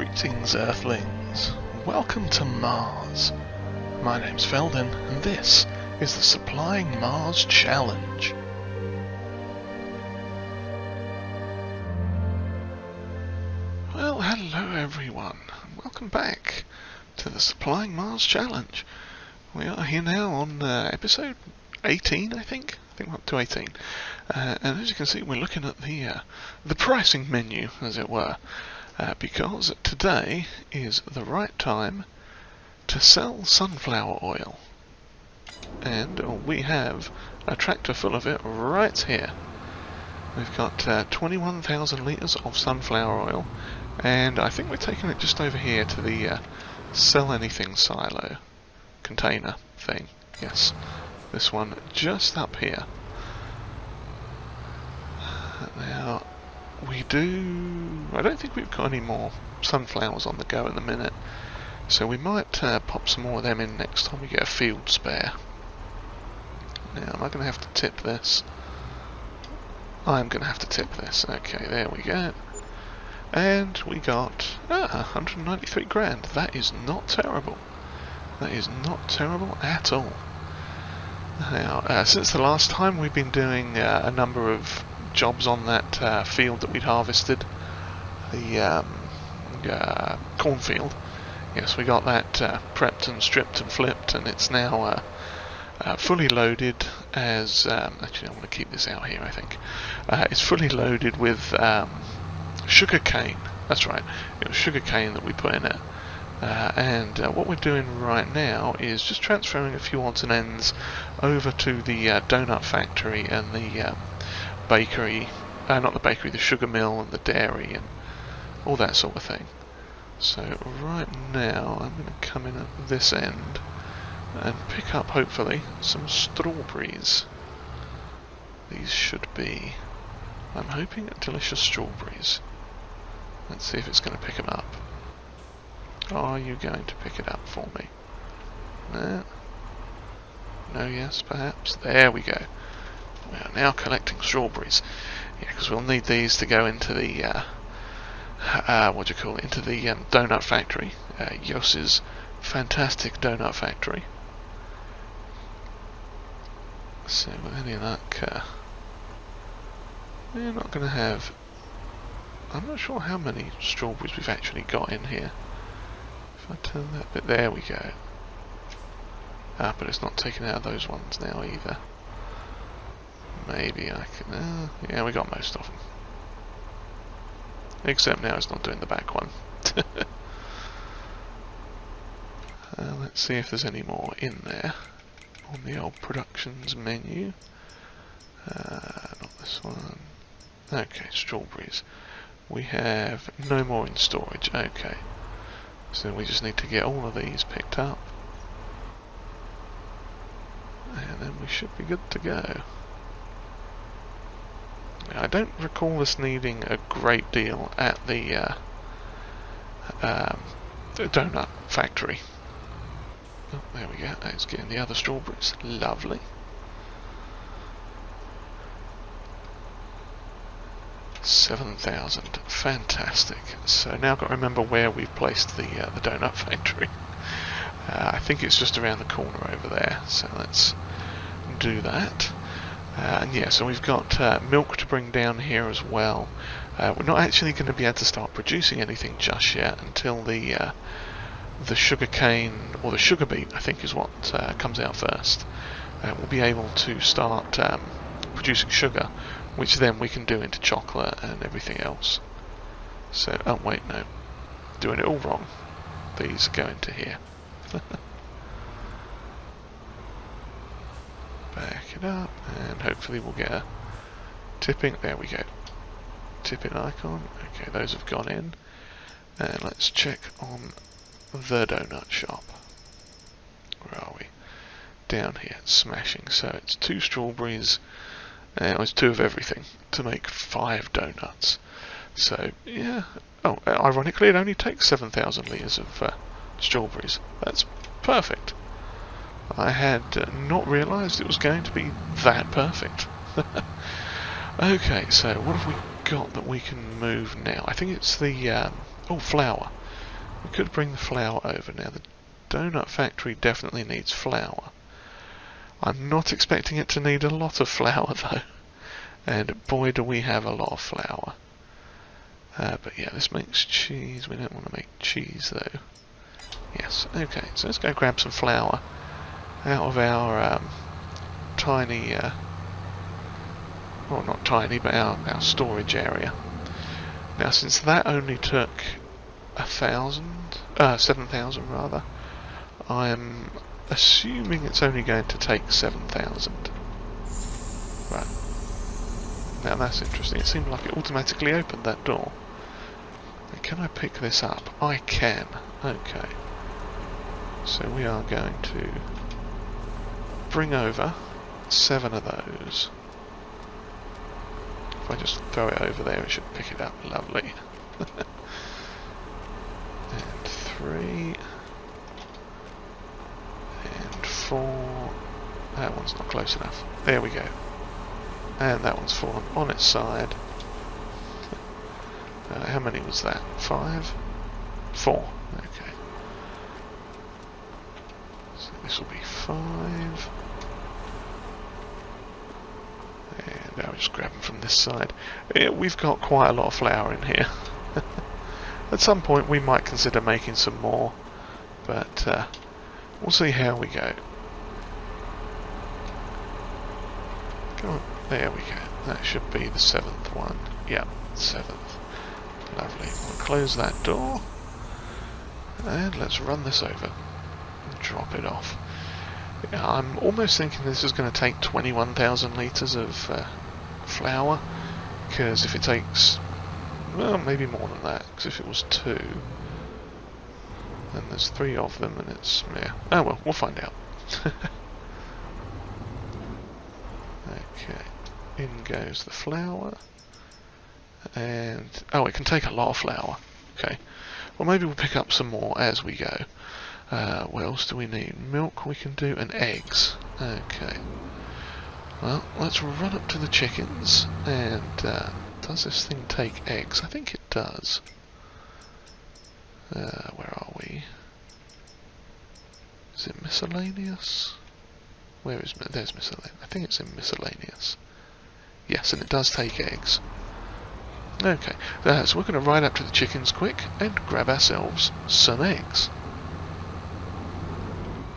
Greetings, Earthlings. Welcome to Mars. My name's Feldon, and this is the Supplying Mars Challenge. Well, hello everyone, and welcome back to the Supplying Mars Challenge. We are here now on episode 18, I think we're up to 18. And as you can see, we're looking at the pricing menu, as it were. Because today is the right time to sell sunflower oil. And we have a tractor full of it right here. We've got 21,000 litres of sunflower oil, and I think we're taking it just over here to the sell anything silo container thing. Yes, this one just up here. Now, I don't think we've got any more sunflowers on the go at the minute, so we might pop some more of them in next time we get a field spare. Now, am I going to have to tip this? I'm going to have to tip this. Okay, there we go. And we got 193 grand. That is not terrible. That is not terrible at all. Now, since the last time, we've been doing a number of jobs on that field that we'd harvested, the cornfield. Yes, we got that prepped and stripped and flipped, and it's now fully loaded as... actually, I want to keep this out here, I think. It's fully loaded with sugar cane. That's right, it was sugar cane that we put in it. And what we're doing right now is just transferring a few odds and ends over to the donut factory and the bakery, not the bakery, the sugar mill and the dairy and all that sort of thing. So right now I'm going to come in at this end and pick up, hopefully, some strawberries. These should be, I'm hoping, delicious strawberries. Let's see if it's going to pick them up. Are you going to pick it up for me? No? No, yes, perhaps? There we go. We are now collecting strawberries. Yeah, because we'll need these to go into the, into the donut factory. Yos's fantastic donut factory. So with any luck, we're not going to have... I'm not sure how many strawberries we've actually got in here. If I turn that bit, there we go. But it's not taking out those ones now either. Maybe I can... yeah, we got most of them. Except now it's not doing the back one. Let's see if there's any more in there on the old productions menu. Not this one. Okay, strawberries. We have no more in storage. Okay. So we just need to get all of these picked up. And then we should be good to go. I don't recall us needing a great deal at the donut factory. Oh, there we go. Let's get in the other strawberries. Lovely. 7,000. Fantastic. So now I've got to remember where we've placed the donut factory. I think it's just around the corner over there. So let's do that. And yeah, so we've got milk to bring down here as well. We're not actually going to be able to start producing anything just yet until the sugar cane, or the sugar beet, I think is what comes out first. We'll be able to start producing sugar, which then we can do into chocolate and everything else. So, oh wait, no. Doing it all wrong. These go into here. Back it up, and hopefully we'll get a tipping. There we go. Tipping icon. Okay, those have gone in. And let's check on the donut shop. Where are we? Down here. Smashing. So it's 2 strawberries, and it's 2 of everything to make 5 donuts. So yeah. Oh, ironically, it only takes 7,000 litres of strawberries. That's perfect. I had not realised it was going to be that perfect. Okay, so what have we got that we can move now? I think it's the flour. We could bring the flour over. Now the donut factory definitely needs flour. I'm not expecting it to need a lot of flour though, and boy do we have a lot of flour. But yeah, this makes cheese. We don't want to make cheese though. Yes, okay, so let's go grab some flour out of our tiny, well not tiny, but our storage area. Now since that only took 7,000 rather, I'm assuming it's only going to take 7,000. Right. Now that's interesting. It seemed like it automatically opened that door. Now, can I pick this up? I can. Okay. So we are going to bring over 7 of those. If I just throw it over there, it should pick it up. Lovely. And 3. And 4. That one's not close enough. There we go. And that one's fallen on its side. How many was that? 5? 4. Okay. So this will be 5. And I'll just grab them from this side. Yeah, we've got quite a lot of flour in here. At some point we might consider making some more, but we'll see how we go. Come on. There we go. That should be the 7th one. Yep, 7th. Lovely. We'll close that door. And let's run this over. And drop it off. Yeah, I'm almost thinking this is going to take 21,000 litres of flour. Because if it takes... well, maybe more than that. Because if it was 2... then there's 3 of them and it's... yeah. Oh well, we'll find out. Okay. In goes the flour, and oh, it can take a lot of flour. Okay, well maybe we'll pick up some more as we go. What else do we need? Milk we can do, and eggs. Okay, well let's run up to the chickens, and does this thing take eggs? I think it does. Where are we? Is it miscellaneous? Where is there's miscellaneous? I think it's in miscellaneous. Yes, and it does take eggs. Okay, so we're going to ride up to the chickens quick and grab ourselves some eggs.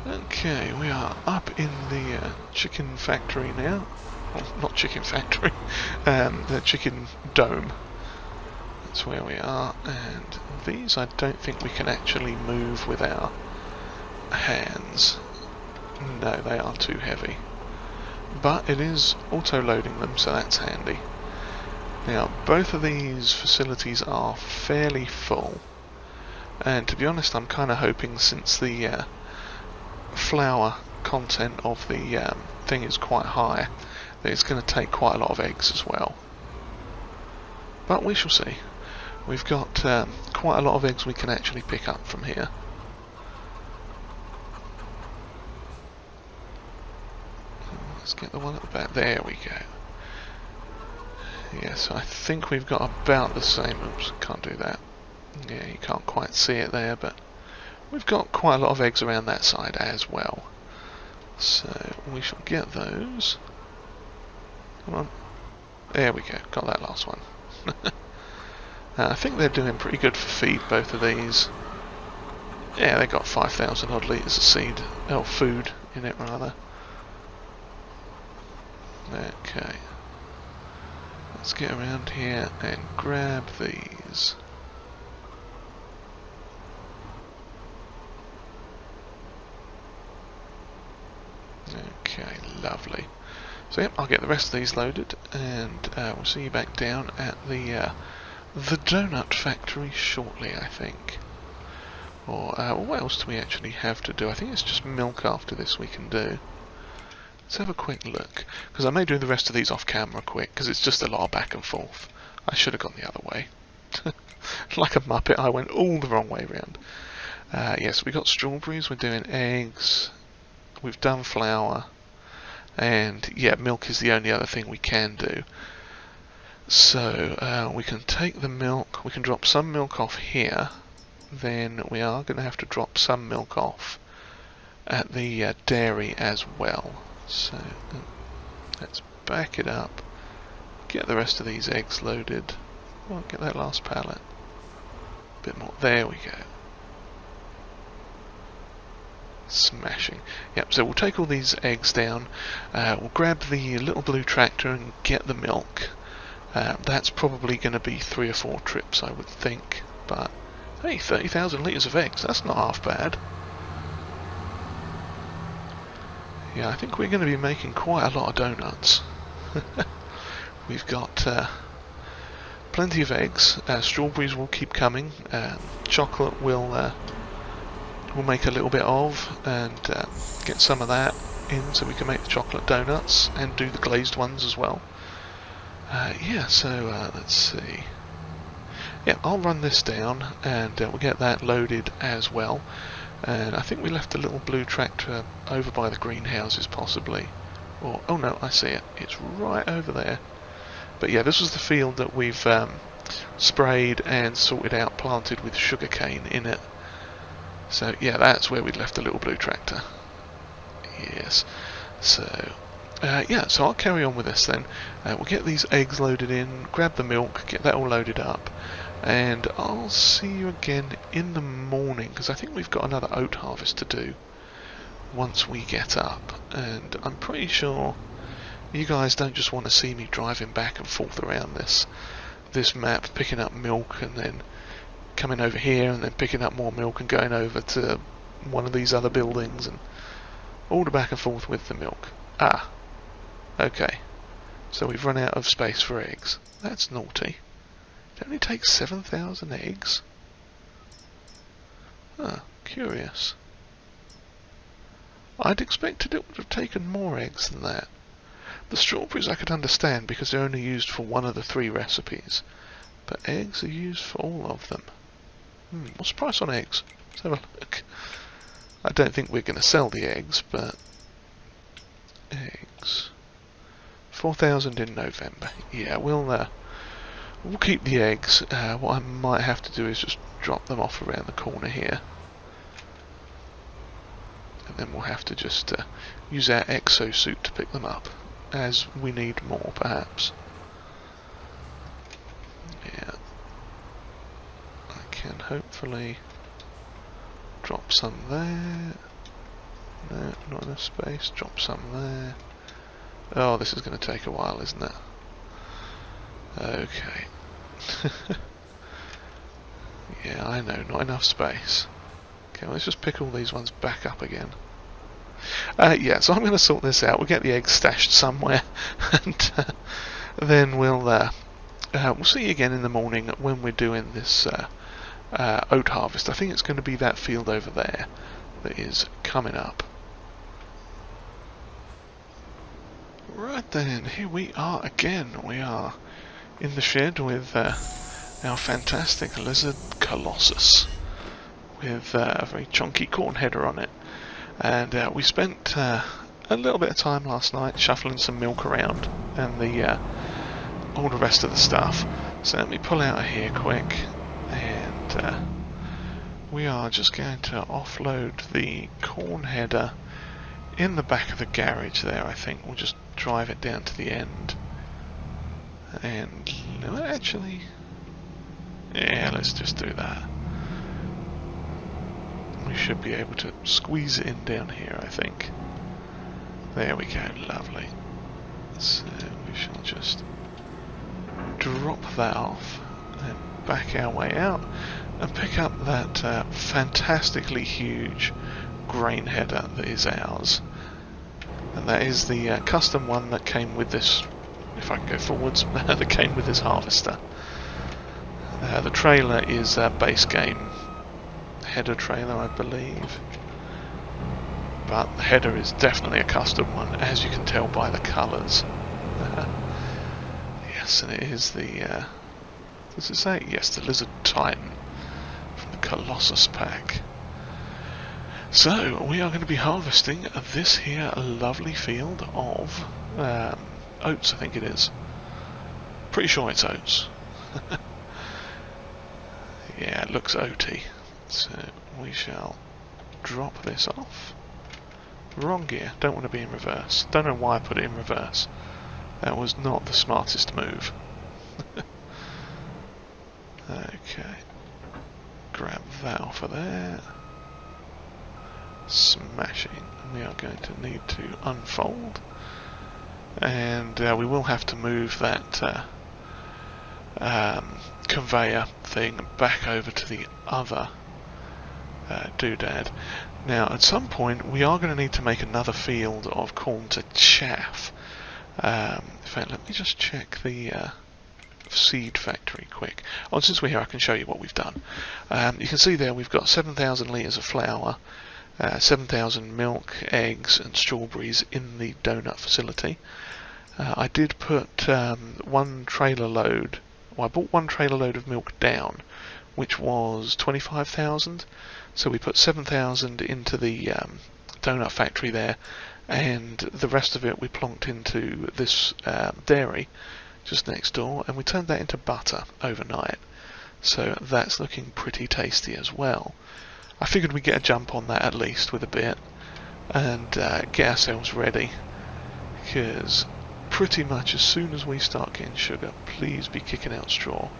Okay, we are up in the chicken factory now. Well, not chicken factory, the chicken dome. That's where we are, and these I don't think we can actually move with our hands. No, they are too heavy. But it is auto-loading them, so that's handy. Now, both of these facilities are fairly full. And to be honest, I'm kind of hoping, since the flour content of the thing is quite high, that it's going to take quite a lot of eggs as well. But we shall see. We've got quite a lot of eggs we can actually pick up from here. Let's get the one at the back. There we go. Yeah, so I think we've got about the same. Oops, can't do that. Yeah, you can't quite see it there, but we've got quite a lot of eggs around that side as well. So we shall get those. Come on. There we go. Got that last one. I think they're doing pretty good for feed, both of these. Yeah, they got 5,000 odd litres of seed, or food in it rather. Okay, let's get around here and grab these. Okay, lovely. So yep, I'll get the rest of these loaded, and we'll see you back down at the donut factory shortly, I think. Or what else do we actually have to do? I think it's just milk after this we can do. Let's have a quick look, because I may do the rest of these off camera quick, because it's just a lot of back and forth. I should have gone the other way. Like a muppet, I went all the wrong way round. Yes, we got strawberries, we're doing eggs, we've done flour, and yeah, milk is the only other thing we can do. So we can take the milk, we can drop some milk off here, then we are going to have to drop some milk off at the dairy as well. So let's back it up, get the rest of these eggs loaded. Well, get that last pallet. A bit more. There we go. Smashing. Yep, so we'll take all these eggs down, we'll grab the little blue tractor and get the milk. That's probably going to be 3 or 4 trips, I would think, but hey, 30,000 litres of eggs, that's not half bad. Yeah, I think we're going to be making quite a lot of donuts. We've got plenty of eggs, strawberries will keep coming, chocolate will we'll make a little bit of, and get some of that in so we can make the chocolate donuts and do the glazed ones as well. Yeah, so let's see. Yeah, I'll run this down and we'll get that loaded as well. And I think we left the little blue tractor over by the greenhouses possibly. Or, oh no, I see it. It's right over there. But yeah, this was the field that we've sprayed and sorted out, planted with sugarcane in it. So yeah, that's where we'd left the little blue tractor. Yes. So yeah, so I'll carry on with this then. We'll get these eggs loaded in, grab the milk, get that all loaded up, and I'll see you again in the morning, because I think we've got another oat harvest to do once we get up. And I'm pretty sure you guys don't just want to see me driving back and forth around this map, picking up milk and then coming over here and then picking up more milk and going over to one of these other buildings and all the back and forth with the milk. Ah, okay. So we've run out of space for eggs. That's naughty. It only takes 7,000 eggs. Ah, curious. I'd expected it would have taken more eggs than that. The strawberries I could understand because they're only used for one of the 3 recipes, but eggs are used for all of them. What's the price on eggs? Let's have a look. I don't think we're going to sell the eggs, but eggs 4,000 in November. Yeah, we'll keep the eggs. What I might have to do is just drop them off around the corner here, and then we'll have to just use our exosuit to pick them up as we need more, perhaps. Yeah. Can hopefully drop some there. No, not enough space. Drop some there. Oh, this is going to take a while, isn't it? Okay. Yeah, I know, not enough space. Okay, let's just pick all these ones back up again. Yeah, so I'm going to sort this out. We'll get the eggs stashed somewhere, and then we'll see you again in the morning when we're doing this oat harvest. I think it's going to be that field over there that is coming up. Right then, here we are again. We are in the shed with our fantastic lizard Colossus with a very chunky corn header on it. And we spent a little bit of time last night shuffling some milk around and all the rest of the stuff. So let me pull out of here quick, and we are just going to offload the corn header in the back of the garage there. I think we'll just drive it down to the end, and no, actually, yeah, let's just do that. We should be able to squeeze it in down here, I think. There we go, lovely. So we shall just drop that off and back our way out and pick up that fantastically huge grain header that is ours. And that is the custom one that came with this, if I can go forwards, that came with this harvester. The trailer is base game header trailer, I believe, but the header is definitely a custom one, as you can tell by the colours. Yes, and it is the does it say? Yes, the Lizard Titan from the Colossus pack. So we are going to be harvesting this here lovely field of oats, I think it is. Pretty sure it's oats. Yeah, it looks oaty. So we shall drop this off. Wrong gear, don't want to be in reverse. Don't know why I put it in reverse. That was not the smartest move. Okay. Grab that off of there. Smashing. We are going to need to unfold. And we will have to move that conveyor thing back over to the other doodad. Now at some point we are going to need to make another field of corn to chaff. In fact, let me just check the seed factory quick. Oh, since we're here I can show you what we've done. You can see there we've got 7,000 litres of flour, 7,000 milk, eggs and strawberries in the donut facility. I did put one trailer load, well I bought one trailer load of milk down, which was 25,000, so we put 7,000 into the donut factory there, and the rest of it we plonked into this dairy just next door, and we turned that into butter overnight, so that's looking pretty tasty as well. I figured we'd get a jump on that at least with a bit, and get ourselves ready, because pretty much as soon as we start getting sugar, please be kicking out straw.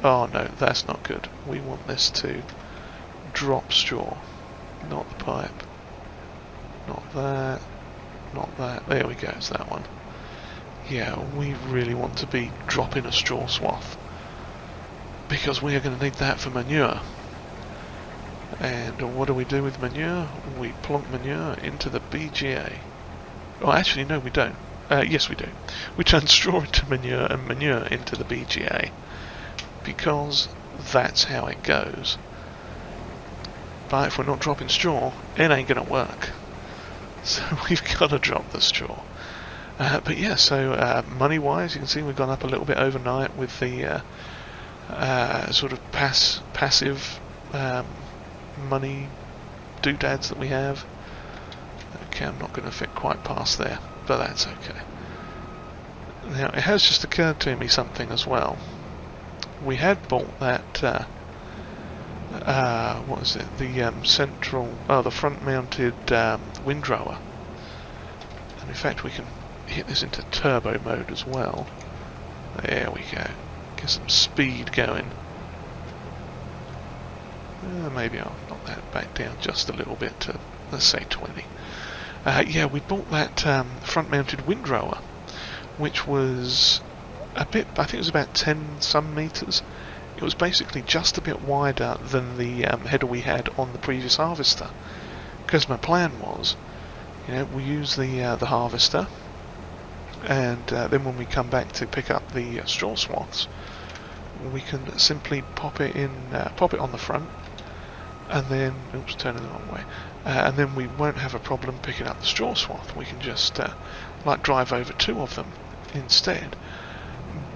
Oh no, that's not good. We want this to drop straw, not the pipe. Not that, not that. There we go, it's that one. Yeah, we really want to be dropping a straw swath, because we are going to need that for manure. And what do we do with manure? We plonk manure into the BGA. Oh, actually, no, we don't. Yes, we do. We turn straw into manure and manure into the BGA, because that's how it goes. But if we're not dropping straw, it ain't going to work. So we've got to drop the straw. But yeah, so money-wise, you can see we've gone up a little bit overnight with the sort of passive money doodads that we have. Okay, I'm not going to fit quite past there, but that's okay. Now, it has just occurred to me something as well. We had bought that, what is it, the the front-mounted windrower. And in fact, we can hit this into turbo mode as well. There we go. Get some speed going. Maybe I'll knock that back down just a little bit to, let's say, 20. Yeah, we bought that front-mounted windrower, which was a bit, I think it was about 10 some meters. It was basically just a bit wider than the header we had on the previous harvester. Because my plan was, you know, we use the harvester, and then when we come back to pick up the straw swaths, we can simply pop it in, pop it on the front, and then, oops, turning the wrong way, and then we won't have a problem picking up the straw swath. We can just like drive over two of them instead.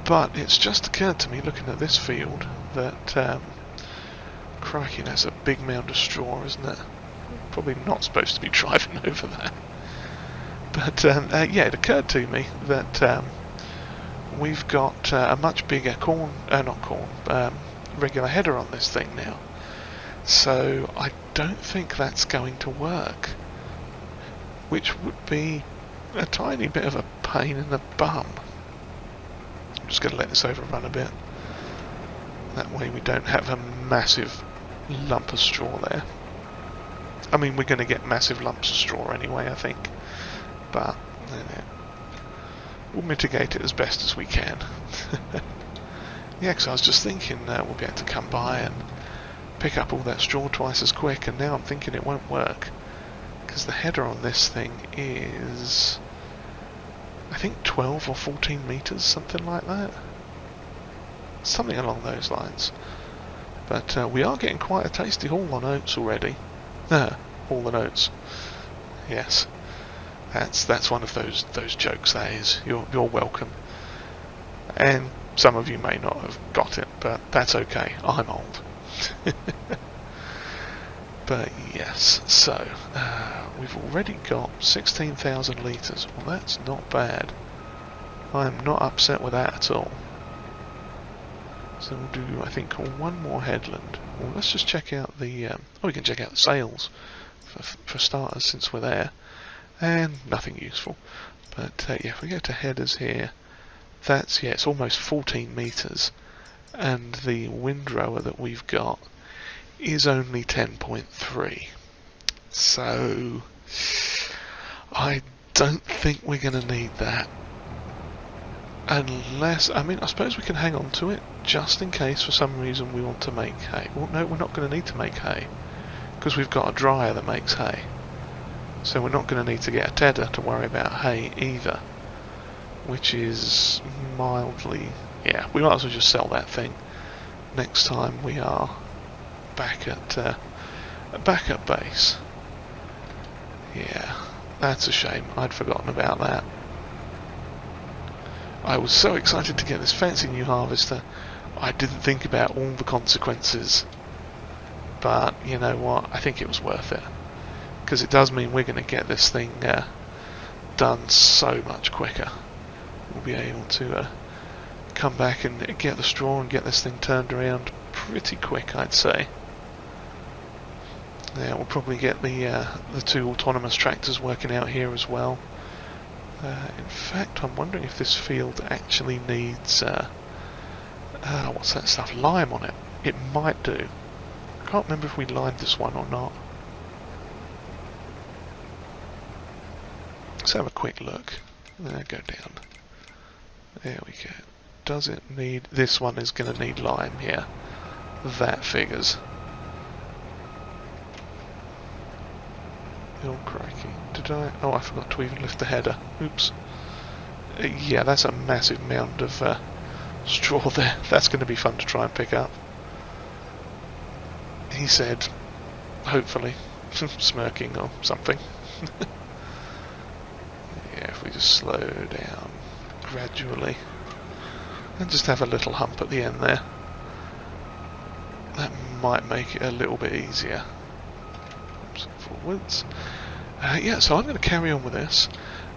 But it's just occurred to me, looking at this field, that crikey, that's a big mound of straw, isn't it? Probably not supposed to be driving over that. But yeah, it occurred to me that we've got a much bigger regular header on this thing now. So I don't think that's going to work, which would be a tiny bit of a pain in the bum. I'm just going to let this overrun a bit. That way we don't have a massive lump of straw there. I mean, we're going to get massive lumps of straw anyway, I think. But we'll mitigate it as best as we can. Yeah, because I was just thinking we'll be able to come by and pick up all that straw twice as quick, and now I'm thinking it won't work. Because the header on this thing is, I think 12 or 14 meters, something like that. Something along those lines. But we are getting quite a tasty haul on oats already. Haul on oats. Yes. That's one of those jokes, that is. You're welcome. And some of you may not have got it, but that's okay. I'm old. But yes, so we've already got 16,000 litres. Well, that's not bad. I'm not upset with that at all. So we'll do, I think, one more headland. Well, let's just check out the... we can check out the sails for starters since we're there. And nothing useful. But yeah, if we go to headers here, that's, yeah, it's almost 14 metres. And the windrower that we've got is only 10.3. So I don't think we're going to need that. Unless, I mean, I suppose we can hang on to it just in case for some reason we want to make hay. Well, no, we're not going to need to make hay because we've got a dryer that makes hay. So we're not going to need to get a tedder to worry about hay either. Which is mildly, yeah, we might as well just sell that thing next time we are back at base. Yeah, that's a shame. I'd forgotten about that. I was so excited to get this fancy new harvester, I didn't think about all the consequences. But you know what, I think it was worth it. Because it does mean we're going to get this thing done so much quicker. We'll be able to come back and get the straw and get this thing turned around pretty quick, I'd say. Yeah, we'll probably get the 2 autonomous tractors working out here as well. In fact, I'm wondering if this field actually needs, what's that stuff, lime on it. It might do. I can't remember if we limed this one or not. Let's have a quick look. Go down. There we go. Does it need... This one is going to need lime, yeah. That figures. Oh, crikey. Did I... Oh, I forgot to even lift the header. Oops. Yeah, that's a massive mound of straw there. That's going to be fun to try and pick up. He said, hopefully, smirking or something. Yeah, if we just slow down gradually and just have a little hump at the end there, that might make it a little bit easier. Oops, forwards. Yeah, so I'm going to carry on with this,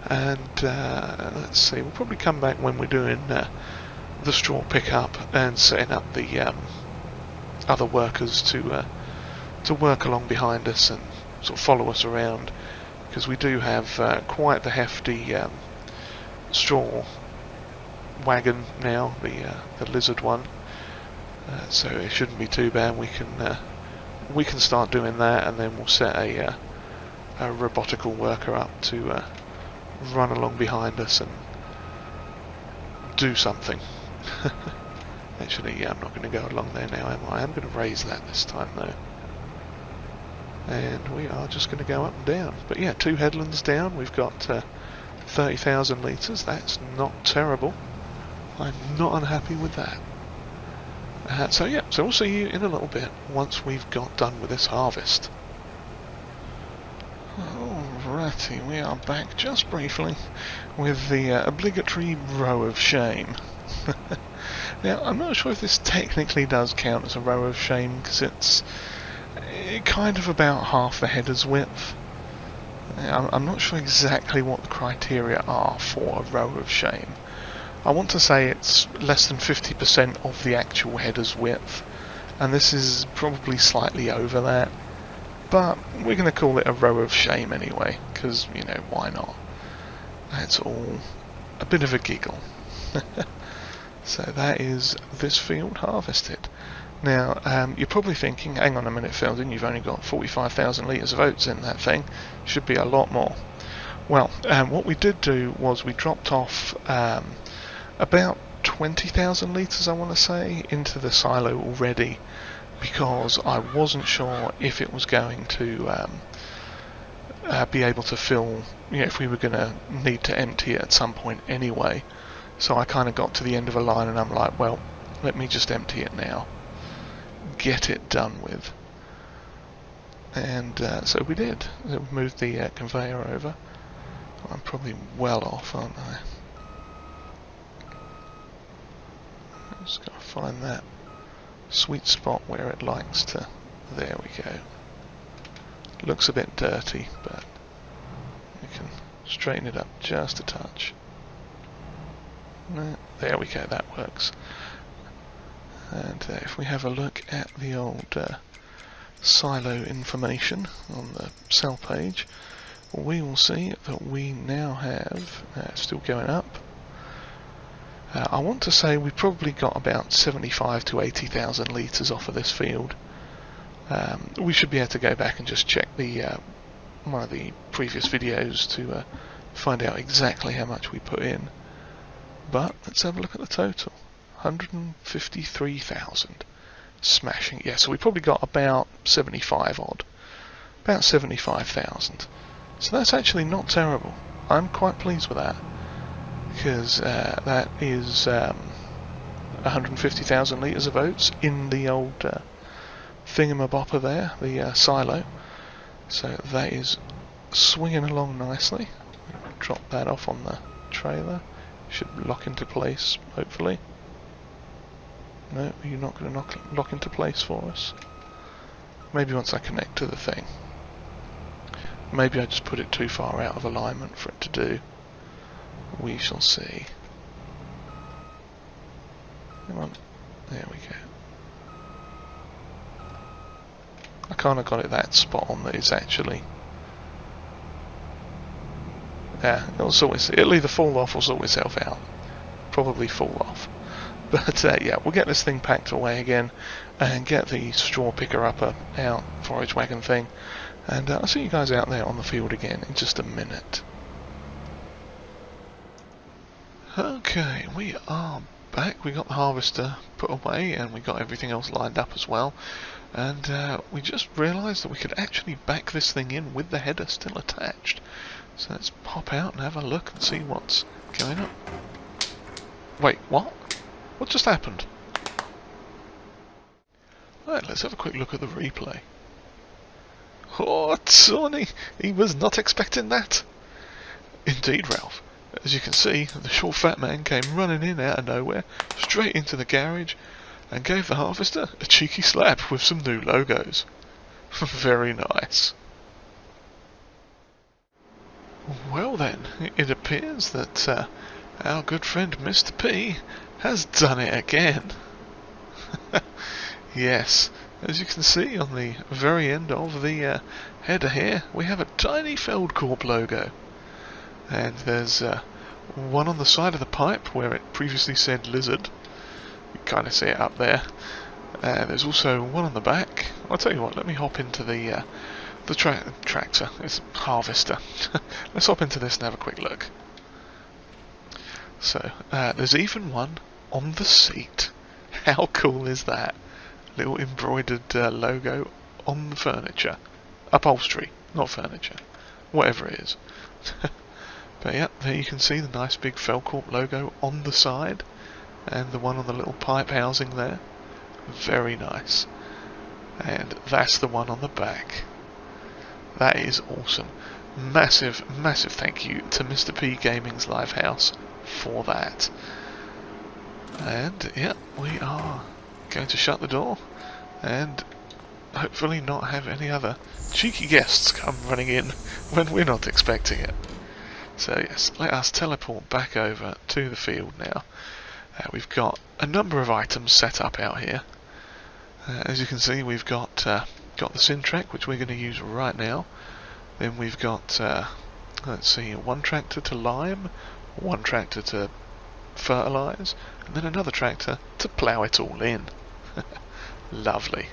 and let's see, we'll probably come back when we're doing the straw pickup and setting up the other workers to work along behind us and sort of follow us around, because we do have quite the hefty straw wagon now, the lizard one. So it shouldn't be too bad. We can start doing that, and then we'll set a robotical worker up to run along behind us and do something. Actually, yeah, I'm not going to go along there now, am I? I'm going to raise that this time, though. And we are just going to go up and down. But yeah, 2 headlands down. We've got 30,000 litres. That's not terrible. I'm not unhappy with that. So yeah, so we'll see you in a little bit once we've got done with this harvest. Alrighty, we are back just briefly with the obligatory row of shame. Now, I'm not sure if this technically does count as a row of shame, because it's kind of about half the header's width. I'm not sure exactly what the criteria are for a row of shame. I want to say it's less than 50% of the actual header's width, and this is probably slightly over that, but we're going to call it a row of shame anyway, because, you know, why not? That's all a bit of a giggle. So that is this field harvested. Now, you're probably thinking, hang on a minute, Feldon, you've only got 45,000 litres of oats in that thing. Should be a lot more. Well, what we did do was we dropped off about 20,000 litres, I want to say, into the silo already, because I wasn't sure if it was going to be able to fill, you know, if we were going to need to empty it at some point anyway. So I kind of got to the end of a line and I'm like, well, let me just empty it now. Get it done with. And so we did. We moved the conveyor over. I'm probably well off, aren't I? I'm just going to find that sweet spot where it likes to... There we go. Looks a bit dirty, but we can straighten it up just a touch. There we go, that works. And if we have a look at the old silo information on the cell page, we will see that we now have, still going up, I want to say we probably got about 75 to 80,000 litres off of this field. We should be able to go back and just check the one of the previous videos to find out exactly how much we put in. But let's have a look at the total. 153,000. Smashing. Yeah, so we probably got about 75 odd. About 75,000. So that's actually not terrible. I'm quite pleased with that. Because that is 150,000 litres of oats in the old thingamabopper there, the silo. So that is swinging along nicely. Drop that off on the trailer. Should lock into place, hopefully. No, you're not going to lock into place for us. Maybe once I connect to the thing. Maybe I just put it too far out of alignment for it to do. We shall see. Come on. There we go. I kind of got it that spot on that it's actually... Yeah, it'll either fall off or sort itself out. Probably fall off. But yeah, we'll get this thing packed away again and get the straw picker upper out, forage wagon thing, and I'll see you guys out there on the field again in just a minute. Okay, we are back. We got the harvester put away and we got everything else lined up as well, and we just realised that we could actually back this thing in with the header still attached. So let's pop out and have a look and see what's going on. Wait, what? What just happened? Right, let's have a quick look at the replay. Oh, Tony! He was not expecting that! Indeed, Ralph. As you can see, the short fat man came running in out of nowhere, straight into the garage, and gave the harvester a cheeky slap with some new logos. Very nice. Well then, it appears that our good friend Mr. P has done it again. Yes, as you can see on the very end of the header here, we have a tiny Feldkorp logo. And there's one on the side of the pipe where it previously said lizard. You kind of see it up there. There's also one on the back. I'll tell you what, let me hop into the tractor. It's harvester. Let's hop into this and have a quick look. So, there's even one on the seat. How cool is that? Little embroidered logo on the furniture. Upholstery, not furniture. Whatever it is. But yeah, there you can see the nice big Feldkorp logo on the side. And the one on the little pipe housing there. Very nice. And that's the one on the back. That is awesome. Massive, massive thank you to Mr. P Gaming's Live House for that. And yeah, we are going to shut the door and hopefully not have any other cheeky guests come running in when we're not expecting it. So yes, let us teleport back over to the field now. We've got a number of items set up out here. As you can see, we've got the Syntrack, which we're going to use right now. Then we've got, let's see, one tractor to lime, one tractor to fertilize, and then another tractor to plough it all in. Lovely.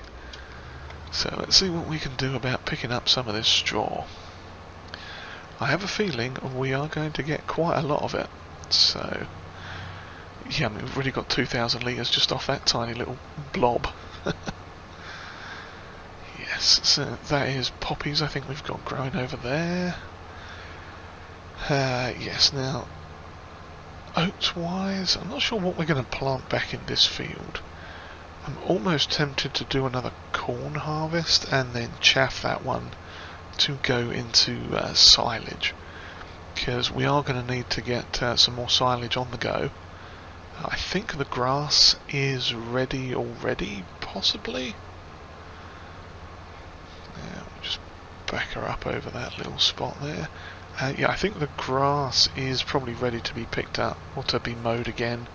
So let's see what we can do about picking up some of this straw. I have a feeling we are going to get quite a lot of it. So, yeah, I mean, we've already got 2,000 litres just off that tiny little blob. Yes, so that is poppies I think we've got growing over there. Yes, now, oats-wise, I'm not sure what we're going to plant back in this field. I'm almost tempted to do another corn harvest and then chaff that one to go into silage, because we are going to need to get some more silage on the go. I think the grass is ready already, possibly. Yeah, we'll just back her up over that little spot there. Yeah, I think the grass is probably ready to be picked up or to be mowed again.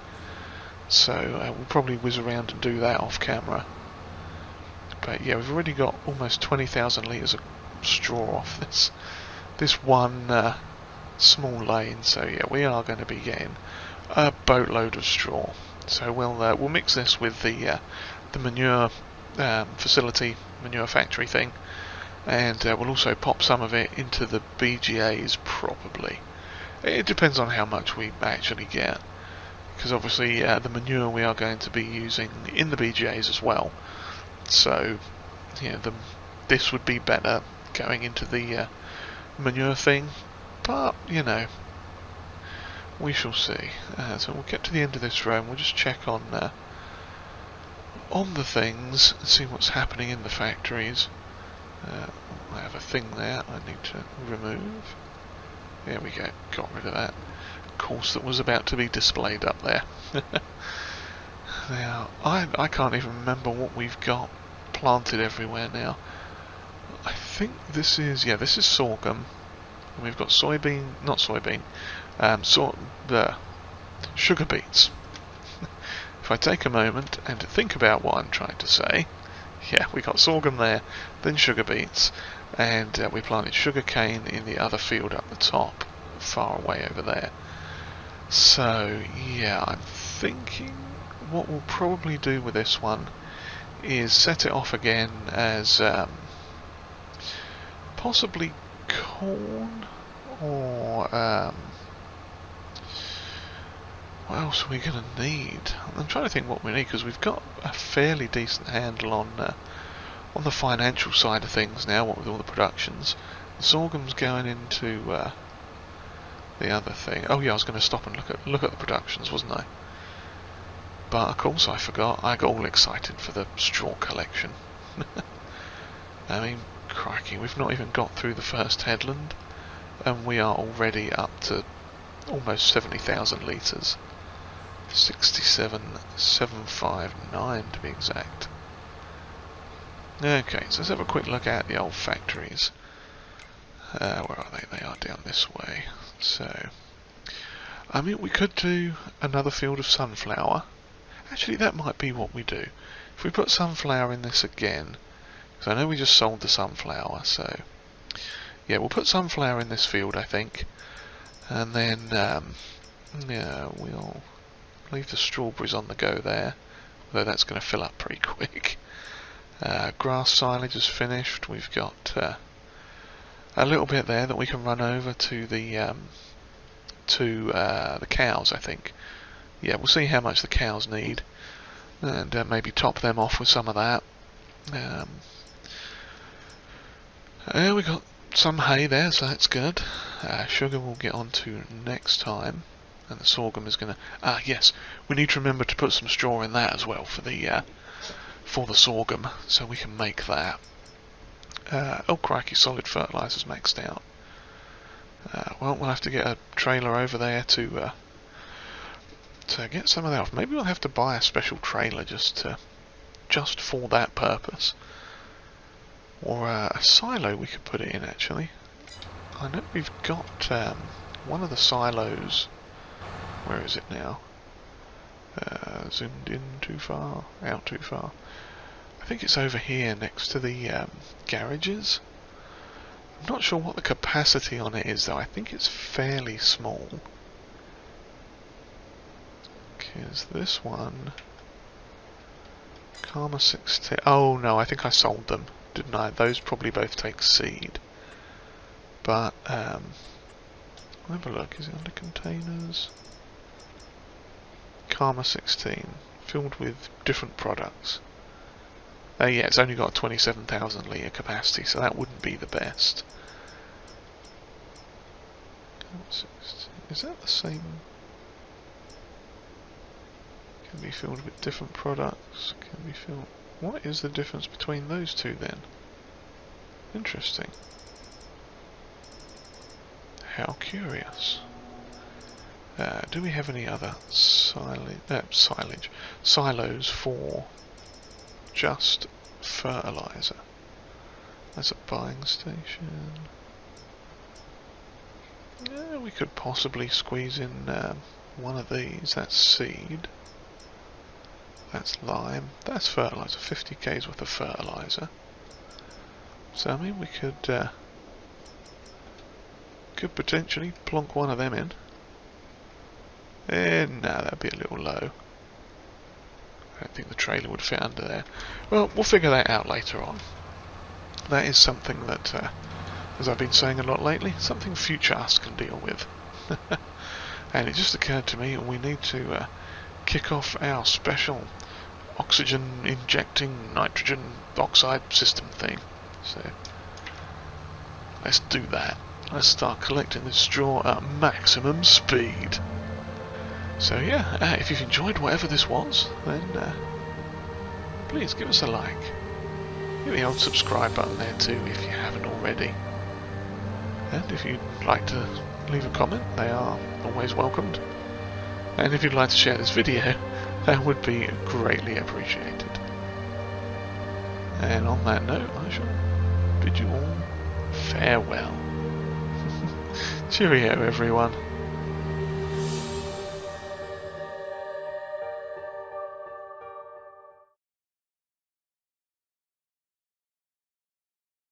So we'll probably whiz around and do that off camera. But yeah, we've already got almost 20,000 litres of straw off this one small lane. So yeah, we are going to be getting a boatload of straw. So we'll mix this with the manure facility, manure factory thing, and we'll also pop some of it into the BGAs probably. It depends on how much we actually get, because obviously the manure we are going to be using in the BGAs as well. So yeah, this would be better going into the manure thing, but you know, we shall see. So we'll get to the end of this row and we'll just check on the things and see what's happening in the factories. I have a thing there I need to remove. There we go, got rid of that course that was about to be displayed up there. Now, I can't even remember what we've got planted everywhere now. I think this is sorghum. And we've got sugar beets. If I take a moment and think about what I'm trying to say, yeah, we got sorghum there, then sugar beets, and we planted sugar cane in the other field up the top, far away over there. So yeah, I'm thinking what we'll probably do with this one is set it off again as possibly corn, or what else are we going to need? I'm trying to think what we need, because we've got a fairly decent handle on the financial side of things now, what with all the productions. The sorghum's going into the other thing. Oh yeah, I was going to stop and look at the productions, wasn't I? But of course I forgot. I got all excited for the straw collection. I mean, crikey, we've not even got through the first headland, and we are already up to almost 70,000 litres. 67,759 to be exact. Okay, so let's have a quick look at the old factories. Where are they? They are down this way. So, I mean, we could do another field of sunflower. Actually, that might be what we do. If we put sunflower in this again, because I know we just sold the sunflower, so yeah, we'll put sunflower in this field, I think, and then yeah, we'll leave the strawberries on the go there, although that's going to fill up pretty quick. Grass silage is finished. We've got a little bit there that we can run over to the cows, I think. Yeah, we'll see how much the cows need, and maybe top them off with some of that. We got some hay there, so that's good. Sugar we'll get on to next time, and the sorghum is going to... yes, we need to remember to put some straw in that as well for the sorghum, so we can make that. Oh crikey, solid fertilizer's maxed out. Well, we'll have to get a trailer over there to get some of that off. Maybe we'll have to buy a special trailer just for that purpose. Or a silo we could put it in, actually. I know we've got one of the silos. Where is it now? Zoomed in too far, out too far. I think it's over here next to the garages. I'm not sure what the capacity on it is though. I think it's fairly small. Because this one... Karma 16... Oh no, I think I sold them, didn't I? Those probably both take seed. But, I'll have a look. Is it under containers? Karma 16. Filled with different products. Yeah, it's only got a 27,000 litre capacity, so that wouldn't be the best. Is that the same? Can be filled with different products. Can be filled... What is the difference between those two then? Interesting. How curious. Do we have any other silos for just fertilizer? That's a buying station. Yeah, we could possibly squeeze in one of these. That's seed. That's lime. That's fertilizer. 50 k's worth of fertilizer. So I mean, we could potentially plonk one of them in. No, that'd be a little low. I don't think the trailer would fit under there. Well, we'll figure that out later on. That is something that, as I've been saying a lot lately, something future us can deal with. And it just occurred to me we need to kick off our special oxygen injecting nitrogen oxide system thing. So let's do that. Let's start collecting this straw at maximum speed. So yeah, if you've enjoyed whatever this was, then please give us a like. Hit the old subscribe button there too if you haven't already. And if you'd like to leave a comment, they are always welcomed. And if you'd like to share this video, that would be greatly appreciated. And on that note, I shall bid you all farewell. Cheerio, everyone.